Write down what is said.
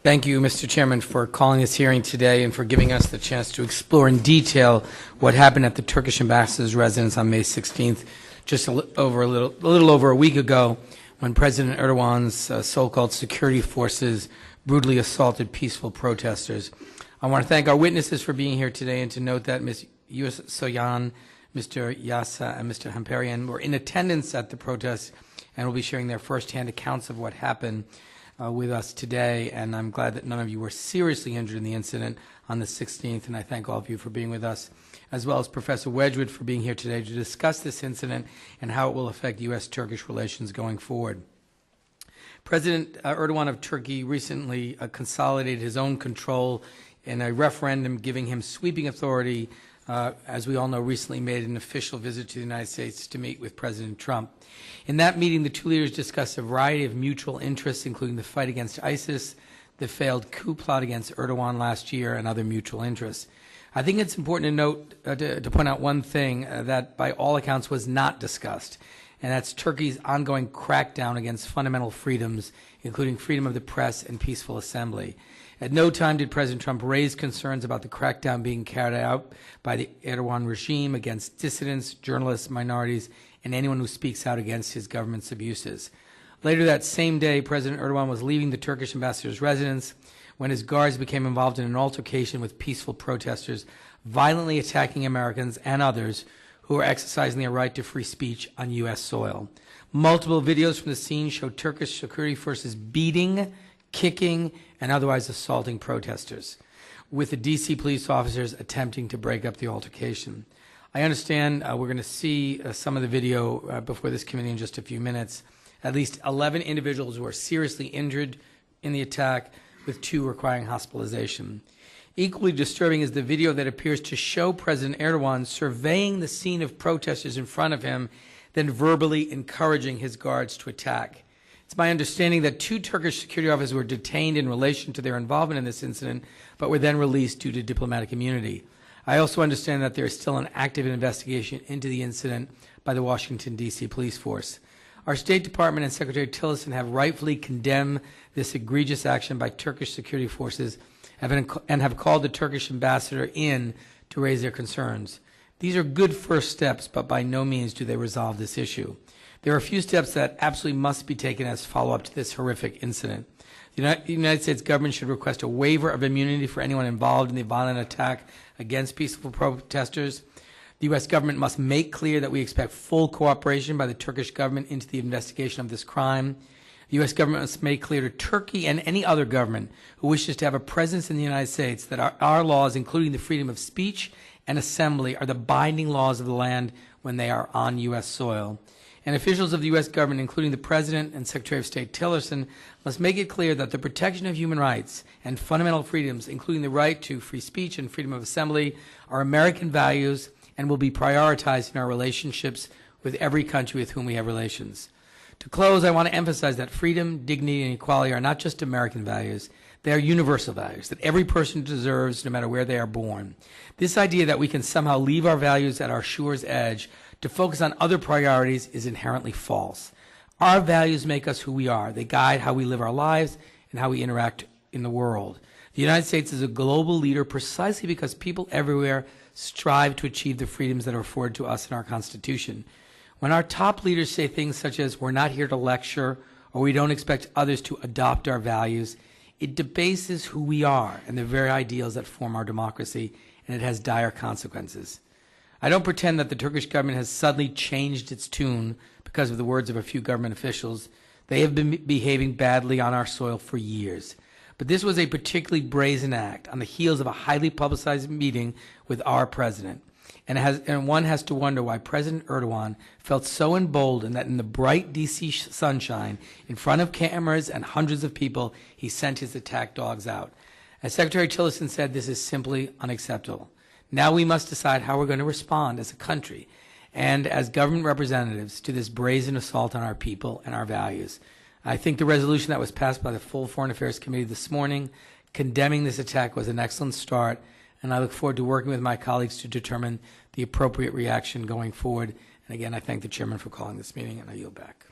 Thank you, Mr. Chairman, for calling this hearing today and for giving us the chance to explore in detail what happened at the Turkish ambassador's residence on May 16th, just a little over a week ago, when President Erdogan's so-called security forces brutally assaulted peaceful protesters. I want to thank our witnesses for being here today and to note that Ms. Yus Soyan, Mr. Yasa, and Mr. Hamparian were in attendance at the protests and will be sharing their firsthand accounts of what happened with us today, and I'm glad that none of you were seriously injured in the incident on the 16th, and I thank all of you for being with us, as well as Professor Wedgwood for being here today to discuss this incident and how it will affect U.S.-Turkish relations going forward. President Erdogan of Turkey recently consolidated his own control in a referendum giving him sweeping authority, as we all know, recently made an official visit to the United States to meet with President Trump. In that meeting, the two leaders discussed a variety of mutual interests, including the fight against ISIS, the failed coup plot against Erdogan last year, and other mutual interests. I think it's important to note, to point out one thing that by all accounts was not discussed, and that's Turkey's ongoing crackdown against fundamental freedoms, including freedom of the press and peaceful assembly. At no time did President Trump raise concerns about the crackdown being carried out by the Erdogan regime against dissidents, journalists, minorities, and anyone who speaks out against his government's abuses. Later that same day, President Erdogan was leaving the Turkish ambassador's residence when his guards became involved in an altercation with peaceful protesters, violently attacking Americans and others who were exercising their right to free speech on U.S. soil. Multiple videos from the scene show Turkish security forces beating, kicking, and otherwise assaulting protesters, with the D.C. police officers attempting to break up the altercation. I understand we're going to see some of the video before this committee in just a few minutes. At least 11 individuals were seriously injured in the attack, with 2 requiring hospitalization. Equally disturbing is the video that appears to show President Erdogan surveying the scene of protesters in front of him, then verbally encouraging his guards to attack. It's my understanding that 2 Turkish security officers were detained in relation to their involvement in this incident, but were then released due to diplomatic immunity. I also understand that there is still an active investigation into the incident by the Washington, D.C. police force. Our State Department and Secretary Tillerson have rightfully condemned this egregious action by Turkish security forces and have called the Turkish ambassador in to raise their concerns. These are good first steps, but by no means do they resolve this issue. There are a few steps that absolutely must be taken as follow-up to this horrific incident. The United States government should request a waiver of immunity for anyone involved in the violent attack against peaceful protesters. The U.S. government must make clear that we expect full cooperation by the Turkish government into the investigation of this crime. The U.S. government must make clear to Turkey and any other government who wishes to have a presence in the United States that our laws, including the freedom of speech and assembly, are the binding laws of the land when they are on U.S. soil. And officials of the U.S. government, including the President and Secretary of State Tillerson, must make it clear that the protection of human rights and fundamental freedoms, including the right to free speech and freedom of assembly, are American values and will be prioritized in our relationships with every country with whom we have relations. To close, I want to emphasize that freedom, dignity, and equality are not just American values. They are universal values that every person deserves no matter where they are born. This idea that we can somehow leave our values at our shore's edge to focus on other priorities is inherently false. Our values make us who we are. They guide how we live our lives and how we interact in the world. The United States is a global leader precisely because people everywhere strive to achieve the freedoms that are afforded to us in our Constitution. When our top leaders say things such as, "We're not here to lecture," or "We don't expect others to adopt our values," it debases who we are and the very ideals that form our democracy, and it has dire consequences. I don't pretend that the Turkish government has suddenly changed its tune because of the words of a few government officials. They have been behaving badly on our soil for years. But this was a particularly brazen act on the heels of a highly publicized meeting with our president. And one has to wonder why President Erdogan felt so emboldened that in the bright D.C. sunshine, in front of cameras and hundreds of people, he sent his attack dogs out. As Secretary Tillerson said, this is simply unacceptable. Now we must decide how we're going to respond as a country and as government representatives to this brazen assault on our people and our values. I think the resolution that was passed by the full Foreign Affairs Committee this morning condemning this attack was an excellent start, and I look forward to working with my colleagues to determine the appropriate reaction going forward. And again, I thank the chairman for calling this meeting, and I yield back.